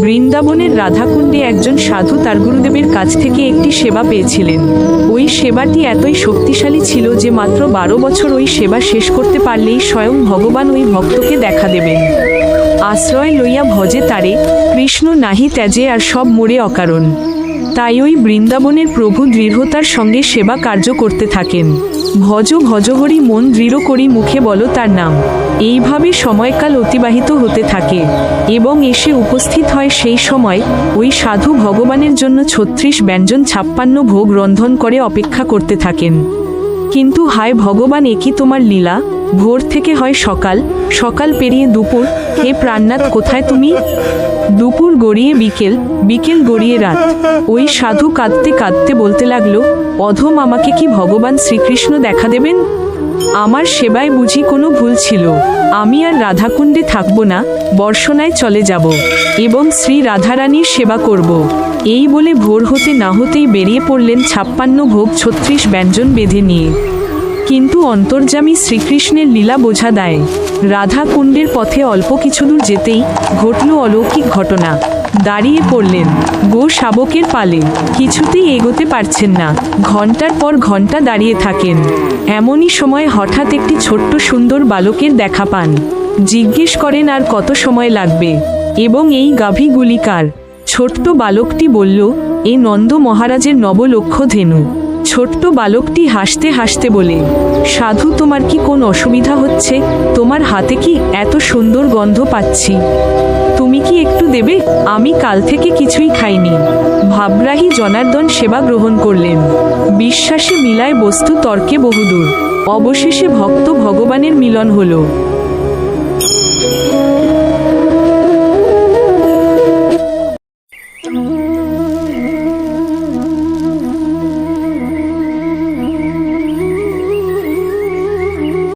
বৃন্দাবনের রাধাকুণ্ডে একজন সাধু তার গুরুদেবের কাছ থেকে একটি সেবা পেয়েছিলেন। ওই সেবাটি এতই শক্তিশালী ছিল যে মাত্র 12 বছর ওই সেবা শেষ করতে পারলেই স্বয়ং ভগবান ওই ভক্তকে দেখা দেবেন। আশ্রয় লইয়া ভজে তারে, কৃষ্ণ নাহি ত্যাজে আর সব মোরে অকারণ। তাই ওই বৃন্দাবনের প্রভু দৃঢ়তার সঙ্গে সেবা কার্য করতে থাকেন। ভজ ভজ হরি, মন দৃঢ় করি মুখে বলো তার নাম। এইভাবে সময়কাল অতিবাহিত হতে থাকে এবং এসে উপস্থিত হয় সেই সময় ওই সাধু ভগবানের জন্য 36 ব্যঞ্জন 56 ভোগ রন্ধন করে অপেক্ষা করতে থাকেন। কিন্তু হায় ভগবান, এ কি তোমার লীলা? ভোর থেকে হয় সকাল, সকাল পেরিয়ে দুপুর, হে প্রাণনাথ কোথায় তুমি? দুপুর গড়িয়ে বিকেল, বিকেল গড়িয়ে রাত। ওই সাধু কাঁদতে কাঁদতে বলতে লাগলো, অধম, আমাকে কি ভগবান শ্রীকৃষ্ণ দেখা দেবেন? আমার সেবায় বুঝি কোনো ভুল ছিল? আমি আর রাধাকুণ্ডে থাকব না, বর্ষণায় চলে যাব এবং শ্রী রাধারানীর সেবা করব। এই বলে ভোর হতে না হতেই বেরিয়ে পড়লেন 56 ভোগ 36 ব্যঞ্জন বেঁধে নিয়ে। কিন্তু অন্তর্যামী শ্রীকৃষ্ণের লীলা বোঝা দেয়। রাধাকুণ্ডের পথে অল্প কিছু দূর যেতেই ঘটল অলৌকিক ঘটনা। দাঁড়িয়ে পড়লেন গো শাবকের পালে, কিছুতেই এগোতে পারছেন না, ঘন্টার পর ঘন্টা দাঁড়িয়ে থাকেন। এমনই সময় হঠাৎ একটি ছোট্ট সুন্দর বালকের দেখা পান। জিজ্ঞেস করেন আর কত সময় লাগবে এবং এই গাভীগুলি কার? ছোট্ট বালকটি বলল, এ নন্দ মহারাজের নবলক্ষ ধেনু। ছোট্ট বালকটি হাসতে হাসতে বলে, সাধু, তোমার কি কোন অসুবিধা হচ্ছে? তোমার হাতে কি এত সুন্দর গন্ধ পাচ্ছি, তুমি কি একটু দেবে? আমি কাল থেকে কিছুই খাইনি। ভাবরাহী জনার্দন সেবা গ্রহণ করলেন। বিশ্বাসে মিলায় বস্তু, তর্কে বহুদূর। অবশেষে ভক্ত ভগবানের মিলন হলো।